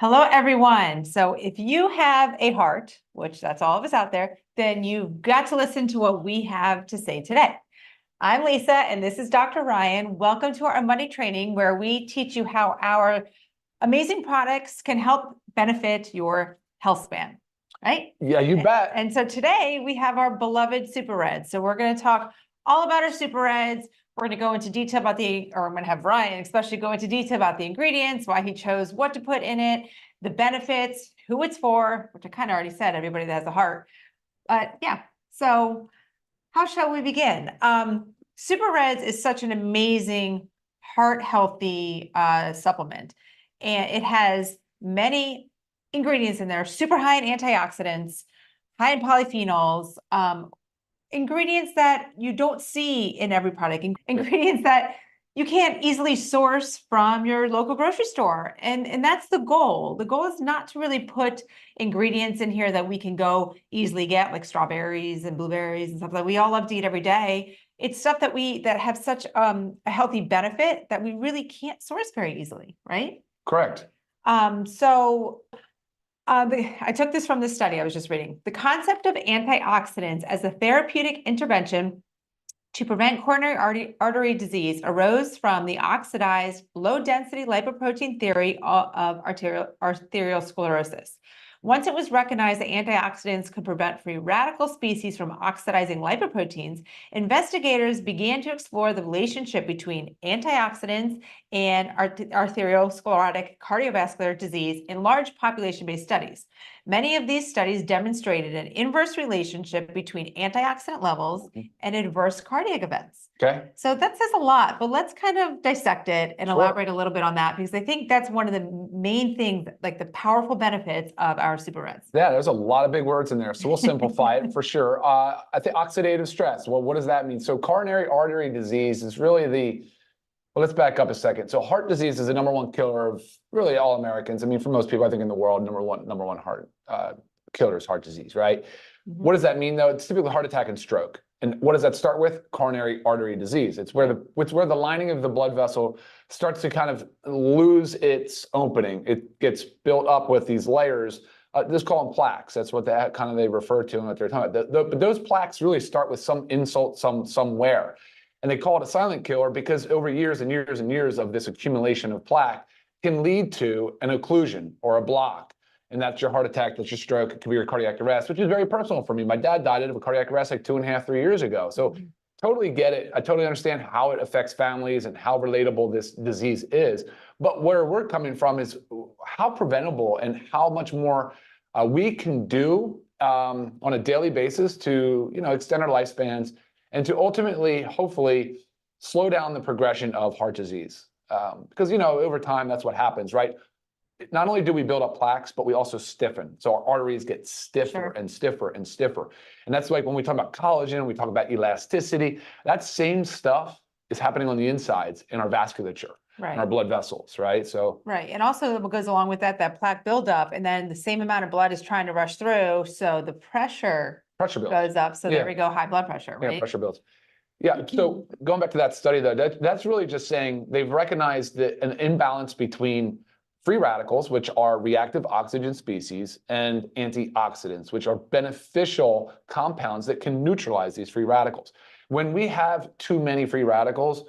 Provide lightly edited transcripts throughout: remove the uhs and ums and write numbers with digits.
Hello, everyone. So if you have a heart, which that's all of us out there, then you've got to listen to what we have to say today. I'm Lisa, and this is Dr. Ryan. Welcome to our Monday training, where we teach you how our amazing products can help benefit your health span, right? Yeah, you bet. And so today we have our beloved Super Reds. So we're going to talk all about our Super Reds. We're going to go into detail about I'm going to have Ryan especially go into detail about the ingredients, why he chose what to put in it, the benefits, who it's for, which I kind of already said, everybody that has a heart. But yeah, so how shall we begin? Super Reds is such an amazing heart healthy supplement, and it has many ingredients in there, super high in antioxidants, high in polyphenols, ingredients that you don't see in every product, ingredients that you can't easily source from your local grocery store. And that's the goal. The goal is not to really put ingredients in here that we can go easily get, like strawberries and blueberries and stuff that we all love to eat every day. It's stuff that have such a healthy benefit that we really can't source very easily, right? Correct. I took this from this study I was just reading. The concept of antioxidants as a therapeutic intervention to prevent coronary artery disease arose from the oxidized low-density lipoprotein theory of arterial sclerosis. Once it was recognized that antioxidants could prevent free radical species from oxidizing lipoproteins, investigators began to explore the relationship between antioxidants and arteriosclerotic cardiovascular disease in large population-based studies. Many of these studies demonstrated an inverse relationship between antioxidant levels and adverse cardiac events. Okay. So that says a lot, but let's kind of dissect it and elaborate a little bit on that, because I think that's one of the main things, like the powerful benefits of our Super Reds. Yeah, there's a lot of big words in there, so we'll simplify it for sure. I think oxidative stress. Well, what does that mean? So coronary artery disease is really well, let's back up a second. So heart disease is the #1 killer of really all Americans. I mean, for most people, I think in the world, number one heart killer is heart disease, right? Mm-hmm. What does that mean, though? It's typically heart attack and stroke. And what does that start with? Coronary artery disease. It's where the lining of the blood vessel starts to kind of lose its opening. It gets built up with these layers. Just call them plaques. That's what they refer to and what they're talking about. But those plaques really start with some insult somewhere. And they call it a silent killer because over years and years and years of this accumulation of plaque can lead to an occlusion or a block. And that's your heart attack, that's your stroke, it could be your cardiac arrest, which is very personal for me. My dad died of a cardiac arrest like 2.5, 3 years ago. So totally get it. I totally understand how it affects families and how relatable this disease is. But where we're coming from is how preventable and how much more we can do on a daily basis to, extend our lifespans and to ultimately, hopefully, slow down the progression of heart disease. Because, over time, that's what happens, right? Not only do we build up plaques, but we also stiffen. So our arteries get stiffer and stiffer and stiffer. And that's like when we talk about collagen, we talk about elasticity, that same stuff is happening on the insides in our vasculature, in our blood vessels, right? So right. And also what goes along with that plaque buildup, and then the same amount of blood is trying to rush through. So the pressure builds. Goes up. So there we go, high blood pressure, right? Yeah, pressure builds. Yeah, so going back to that study, though, that's really just saying they've recognized that an imbalance between free radicals, which are reactive oxygen species, and antioxidants, which are beneficial compounds that can neutralize these free radicals. When we have too many free radicals,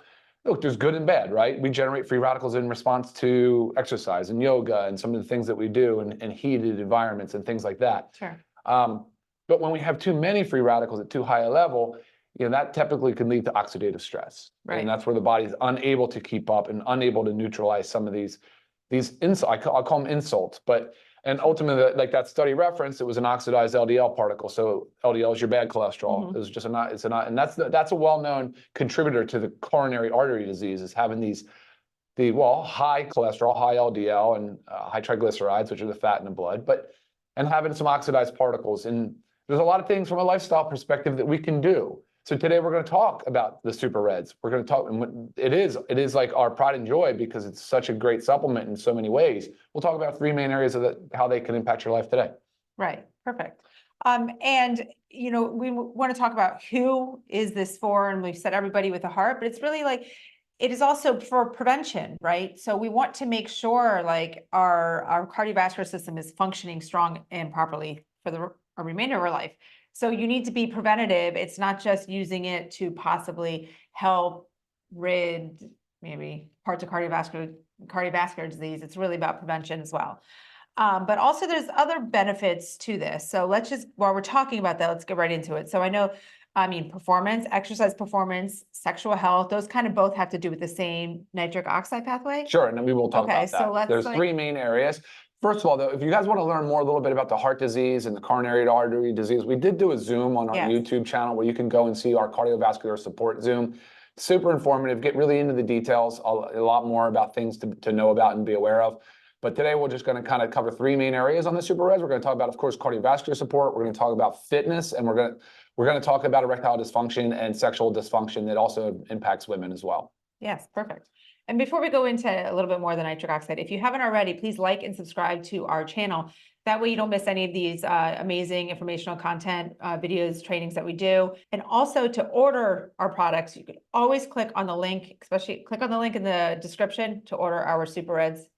look, there's good and bad, right? We generate free radicals in response to exercise and yoga and some of the things that we do and heated environments and things like that. Sure. But when we have too many free radicals at too high a level, that typically can lead to oxidative stress. Right. And that's where the body is unable to keep up and unable to neutralize some of these insults. I'll call them insults, and ultimately, like that study referenced, it was an oxidized LDL particle. So LDL is your bad cholesterol. It was just and that's a well-known contributor to the coronary artery disease, is having high cholesterol, high LDL, and high triglycerides, which are the fat in the blood, and having some oxidized particles. And there's a lot of things from a lifestyle perspective that we can do. So today we're going to talk about the Super Reds. We're going to talk, and it is like our pride and joy because it's such a great supplement in so many ways. We'll talk about 3 main areas of how they can impact your life today. Right, perfect. And we want to talk about who is this for, and we've said everybody with a heart, but it's really like it is also for prevention, right? So we want to make sure like our cardiovascular system is functioning strong and properly for the remainder of our life. So you need to be preventative. It's not just using it to possibly help rid maybe parts of cardiovascular disease. It's really about prevention as well. But also there's other benefits to this. So let's just, while we're talking about that, let's get right into it. So I mean, performance, exercise performance, sexual health, those kind of both have to do with the same nitric oxide pathway. Sure, and then we will talk Okay, about that. so let's There's three main areas. First of all, though, if you guys want to learn more a little bit about the heart disease and the coronary artery disease, we did do a Zoom on our YouTube channel where you can go and see our cardiovascular support Zoom. Super informative, get really into the details, a lot more about things to know about and be aware of. But today we're just going to kind of cover three main areas on the Super Res. We're going to talk about, of course, cardiovascular support. We're going to talk about fitness, and we're going to talk about erectile dysfunction and sexual dysfunction that also impacts women as well. Yes, perfect. And before we go into a little bit more of the nitric oxide, if you haven't already, please like and subscribe to our channel. That way you don't miss any of these amazing informational content, videos, trainings that we do. And also to order our products, you can always click on the link, especially click on the link in the description to order our Super Reds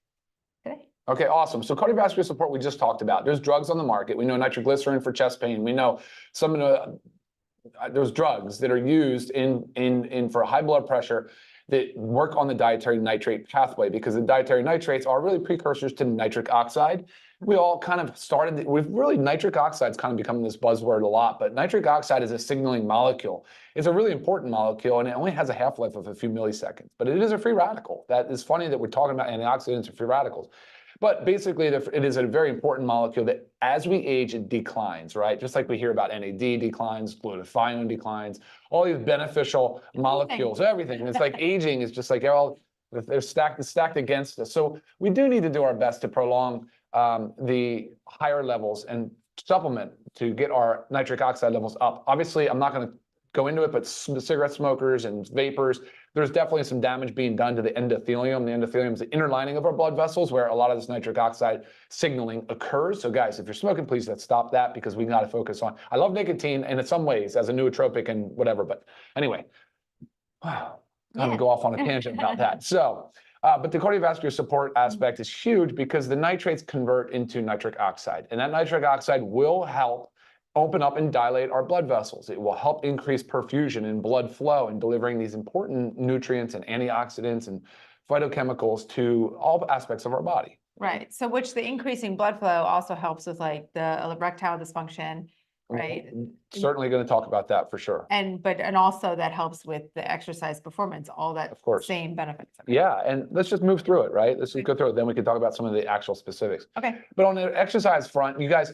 today. Okay, awesome. So cardiovascular support we just talked about. There's drugs on the market. We know nitroglycerin for chest pain. We know some of the there's drugs that are used in for high blood pressure that work on the dietary nitrate pathway, because the dietary nitrates are really precursors to nitric oxide. We all kind of started, nitric oxide's kind of becoming this buzzword a lot, but nitric oxide is a signaling molecule. It's a really important molecule, and it only has a half-life of a few milliseconds, but it is a free radical. That is funny that we're talking about antioxidants and free radicals. But basically, it is a very important molecule that as we age, it declines, right? Just like we hear about NAD declines, glutathione declines, all these beneficial molecules, everything. And it's like aging is just like, they're stacked against us. So we do need to do our best to prolong the higher levels and supplement to get our nitric oxide levels up. Obviously, I'm not going to go into it, but cigarette smokers and vapors, there's definitely some damage being done to the endothelium. The endothelium is the inner lining of our blood vessels where a lot of this nitric oxide signaling occurs. So guys, if you're smoking, please let's stop that, because we got to focus on, I love nicotine and in some ways as a nootropic and whatever, but anyway, I'm going to go off on a tangent about that. So, but the cardiovascular support aspect is huge because the nitrates convert into nitric oxide, and that nitric oxide will help open up and dilate our blood vessels. It will help increase perfusion and blood flow and delivering these important nutrients and antioxidants and phytochemicals to all aspects of our body. Right. So which the increasing blood flow also helps with like the erectile dysfunction, right? Certainly going to talk about that for sure. And also that helps with the exercise performance, all that of course. Same benefits. Okay. Yeah, and let's just move through it, right? Let's just go through it. Then we can talk about some of the actual specifics. Okay. But on the exercise front, you guys,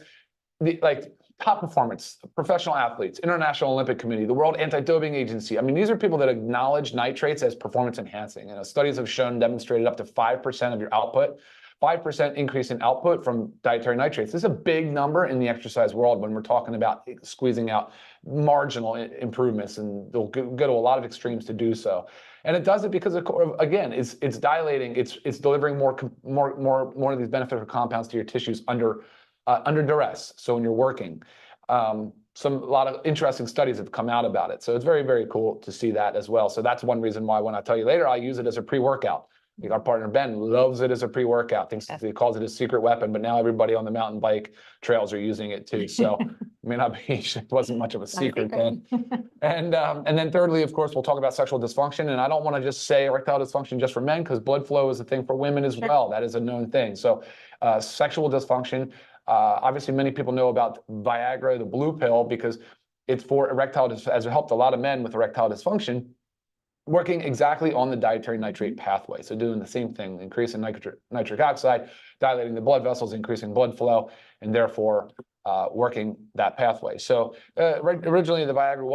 top performance, professional athletes, International Olympic Committee, the World Anti-Doping Agency. I mean, these are people that acknowledge nitrates as performance enhancing. Studies have demonstrated up to 5% of your output, 5% increase in output from dietary nitrates. This is a big number in the exercise world when we're talking about squeezing out marginal improvements, and they'll go to a lot of extremes to do so. And it does it because, again, it's dilating, it's delivering more of these beneficial compounds to your tissues under duress. So when you're working, a lot of interesting studies have come out about it. So it's very, very cool to see that as well. So that's one reason why when I tell you later, I use it as a pre-workout. Our partner Ben loves it as a pre-workout. He calls it his secret weapon, but now everybody on the mountain bike trails are using it too. So it may not be, it wasn't much of a secret then. And then thirdly, of course, we'll talk about sexual dysfunction. And I don't want to just say erectile dysfunction just for men, because blood flow is a thing for women as well. That is a known thing. So sexual dysfunction. Obviously, many people know about Viagra, the blue pill, because it's for erectile dysfunction, has helped a lot of men with erectile dysfunction, working exactly on the dietary nitrate pathway. So doing the same thing, increasing nitric oxide, dilating the blood vessels, increasing blood flow, and therefore working that pathway. So originally the Viagra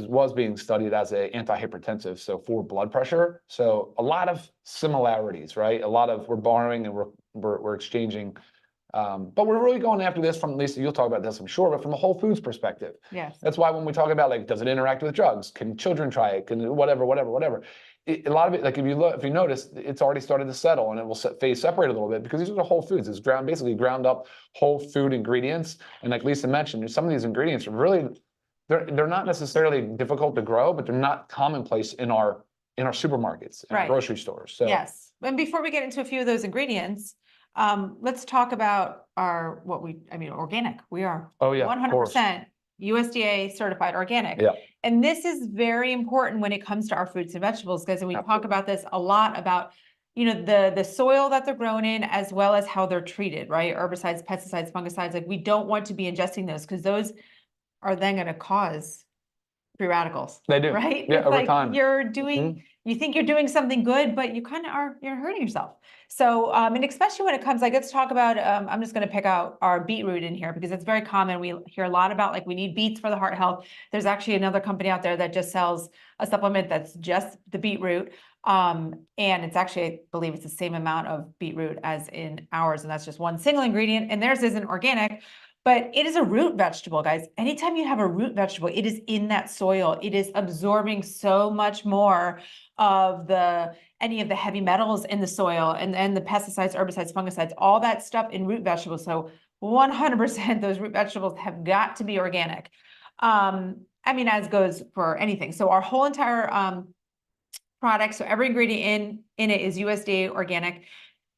was being studied as an antihypertensive, so for blood pressure. So a lot of similarities, right? We're borrowing and we're exchanging. But we're really going after this from, Lisa, you'll talk about this, I'm sure, but from a whole foods perspective. Yes. That's why when we talk about, does it interact with drugs? Can children try it? Can whatever. A lot of it, if you notice, it's already started to settle, and it will phase separate a little bit, because these are the whole foods. It's basically ground up whole food ingredients. And like Lisa mentioned, some of these ingredients are really, they're not necessarily difficult to grow, but they're not commonplace in our in our supermarkets, in our Right. grocery stores. So Yes. And before we get into a few of those ingredients, let's talk about organic. We are oh yeah, of course. 100% USDA certified organic. Yeah. And this is very important when it comes to our fruits and vegetables, guys. And we talk Absolutely. about this a lot about, the soil that they're grown in, as well as how they're treated, right? Herbicides, pesticides, fungicides. Like, we don't want to be ingesting those, because those are then going to cause free radicals. They do. Right? Yeah, It's over like time. you're doing, you think you're doing something good, but you kind of are, you're hurting yourself. So, and especially when it comes, like, let's talk about, I'm just going to pick out our beetroot in here, because it's very common. We hear a lot about, like, we need beets for the heart health. There's actually another company out there that just sells a supplement that's just the beetroot. And it's actually, I believe it's the same amount of beetroot as in ours. And that's just one single ingredient, and theirs isn't organic. But it is a root vegetable, guys. Anytime you have a root vegetable, it is in that soil. It is absorbing so much more of any of the heavy metals in the soil, and the pesticides, herbicides, fungicides, all that stuff in root vegetables. So 100% those root vegetables have got to be organic. As goes for anything. So our whole entire product, so every ingredient in it is USDA organic.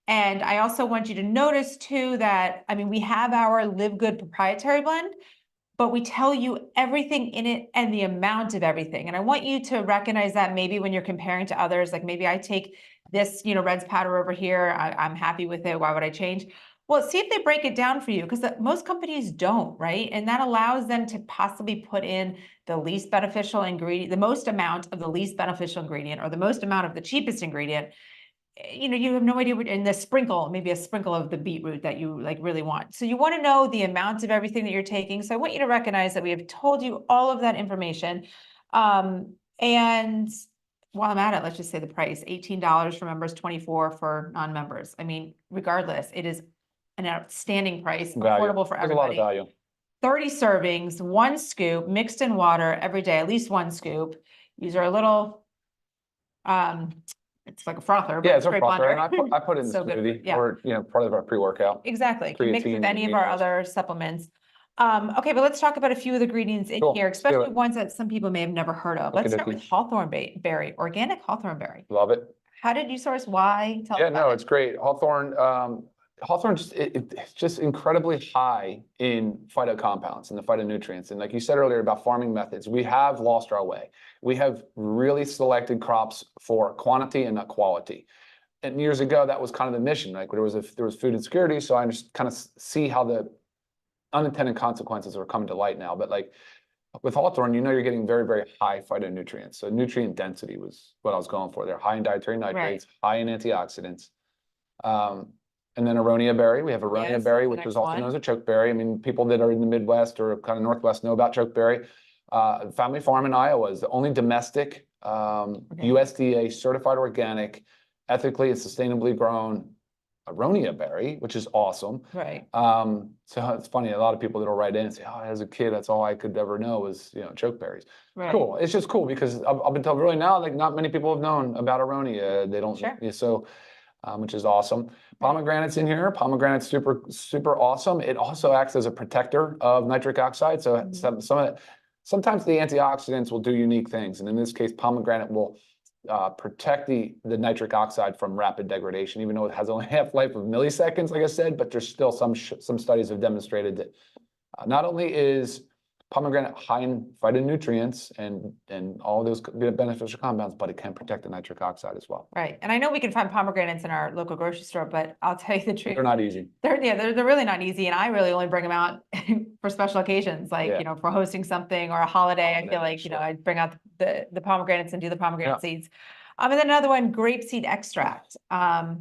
And I also want you to notice too that, we have our Live Good proprietary blend, but we tell you everything in it and the amount of everything. And I want you to recognize that maybe when you're comparing to others, like maybe I take this, Red's powder over here, I'm happy with it, why would I change? Well, see if they break it down for you, because most companies don't, right? And that allows them to possibly put in the least beneficial ingredient, the most amount of the least beneficial ingredient, or the most amount of the cheapest ingredient. You have no idea what, in the sprinkle, maybe a sprinkle of the beetroot that you like really want. So you want to know the amount of everything that you're taking. So I want you to recognize that we have told you all of that information. And while I'm at it, let's just say the price, $18 for members, $24 for non-members. Regardless, it is an outstanding price, affordable for There's a lot of everybody. value. 30 servings, 1 scoop mixed in water every day, at least 1 scoop. Use our little, it's like a frother, but Yeah, it's a great frother, blender. and I put it in the So good, smoothie, yeah. or part of our pre-workout. Exactly. Can mix Creatine with any and of our amino acids. other supplements. Okay, but let's talk about a few of the ingredients in Cool, here, let's do especially it. ones that some people may have never heard of. Let's start with hawthorn berry, organic hawthorn berry. Love it. How did you source? Why? Tell us Yeah, about no, it. it's great. Hawthorn just it's just incredibly high in phyto compounds and the phytonutrients. And like you said earlier about farming methods, we have lost our way. We have really selected crops for quantity and not quality. And years ago, that was kind of the mission. Like there was food insecurity, so I just kind of see how the unintended consequences are coming to light now. But like with Hawthorn, you're getting very, very high phytonutrients. So nutrient density was what I was going for there. High in dietary nitrates, high in antioxidants. And then aronia berry. We have aronia berry, which is also known as a chokeberry. People that are in the Midwest or kind of Northwest know about chokeberry. Family Farm in Iowa is the only domestic USDA certified organic, ethically and sustainably grown aronia berry, which is awesome. Right. So it's funny, a lot of people that'll write in and say, "Oh, as a kid, that's all I could ever know was chokeberries." Right. Cool. It's just cool because I've been told really now, like not many people have known about aronia. They don't. Sure. So. Which is awesome. Pomegranate's in here. Pomegranate's super, super awesome. It also acts as a protector of nitric oxide. So sometimes the antioxidants will do unique things. And in this case, pomegranate will protect the nitric oxide from rapid degradation, even though it has only a half-life of milliseconds, like I said, but there's still some studies have demonstrated that not only is pomegranate high in phytonutrients and all those beneficial compounds, but it can protect the nitric oxide as well. Right. And I know we can find pomegranates in our local grocery store, but I'll tell you the truth. They're not easy. They're really not easy. And I really only bring them out for special occasions, like, for hosting something or a holiday. I feel like, I bring out the pomegranates and do the pomegranate seeds. And then another one, grapeseed extract. I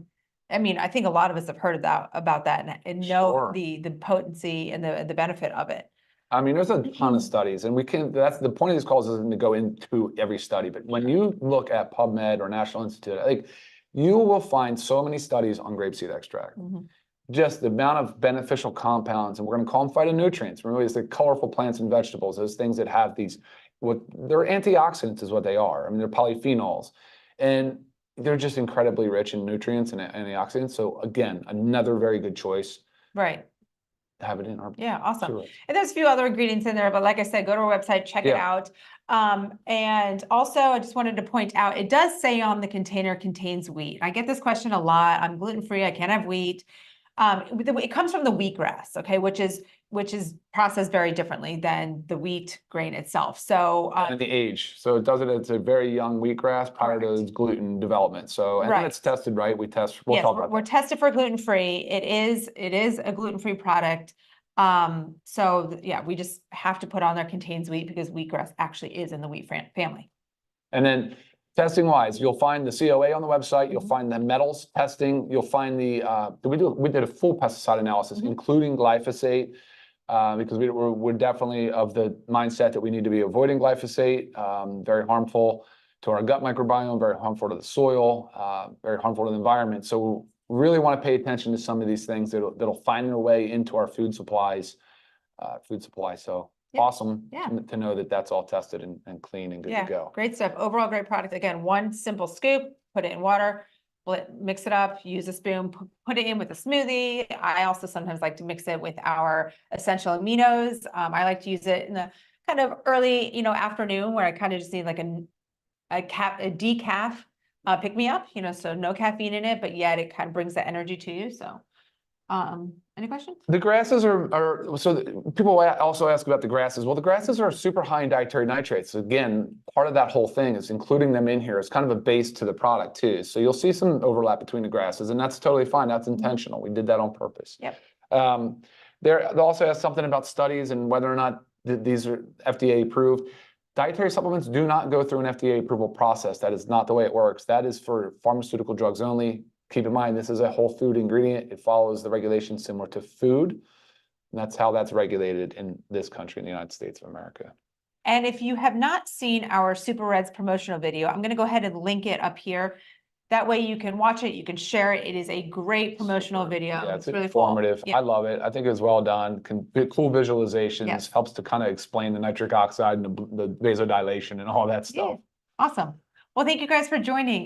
think a lot of us have heard about that and know the potency and the benefit of it. There's a ton of studies, and that's the point of these calls isn't to go into every study, but when you look at PubMed or National Institute, like you will find so many studies on grapeseed extract. Just the amount of beneficial compounds, and we're going to call them phytonutrients. Remember, it's the colorful plants and vegetables, those things that have they're antioxidants is what they are. They're polyphenols, and they're just incredibly rich in nutrients and antioxidants. So again, another very good choice. Right. have it in our. Yeah, awesome. Sure. And there's a few other ingredients in there, but like I said, go to our website, check it Yeah. out. And also I just wanted to point out, it does say on the container contains wheat. I get this question a lot. I'm gluten-free, I can't have wheat. It comes from the wheatgrass, okay, which is processed very differently than the wheat grain itself. So And the age. So it does it, it's a very young wheatgrass prior to Correct. its gluten development. So, and then Right. it's tested, right? We'll yes, talk about we're that. tested for gluten-free. It is a gluten-free product. Yeah, we just have to put on there contains wheat because wheatgrass actually is in the wheat family. And then testing wise, you'll find the COA on the website, you'll find the metals testing, you'll find we did a full pesticide analysis, including glyphosate, because we're definitely of the mindset that we need to be avoiding glyphosate, very harmful to our gut microbiome, very harmful to the soil, very harmful to the environment. So we really want to pay attention to some of these things that'll find their way into our food supplies. So Yeah. awesome Yeah. to know that that's all tested and clean and good to go. Great stuff. Overall, great product. Again, one simple scoop, put it in water, mix it up, use a spoon, put it in with a smoothie. I also sometimes like to mix it with our essential aminos. I like to use it in the kind of early, afternoon where I kind of just need like a decaf pick me up, so no caffeine in it, but yet it kind of brings that energy to you. So, any questions? The grasses people also ask about the grasses. Well, the grasses are super high in dietary nitrates. Again, part of that whole thing is including them in here is kind of a base to the product too. So you'll see some overlap between the grasses, and that's totally fine. That's intentional. We did that on purpose. Yep. They also ask something about studies and whether or not these are FDA approved. Dietary supplements do not go through an FDA approval process. That is not the way it works. That is for pharmaceutical drugs only. Keep in mind, this is a whole food ingredient. It follows the regulations similar to food. And that's how that's regulated in this country, in the United States of America. And if you have not seen our Super Reds promotional video, I'm going to go ahead and link it up here. That way you can watch it, you can share it. It is a great promotional video. Yeah, it's really informative. Cool. Yeah. I love it. I think it was well done. Cool visualizations, Yes. helps to kind of explain the nitric oxide and the vasodilation and all that stuff. Yeah. Awesome. Well, thank you guys for joining.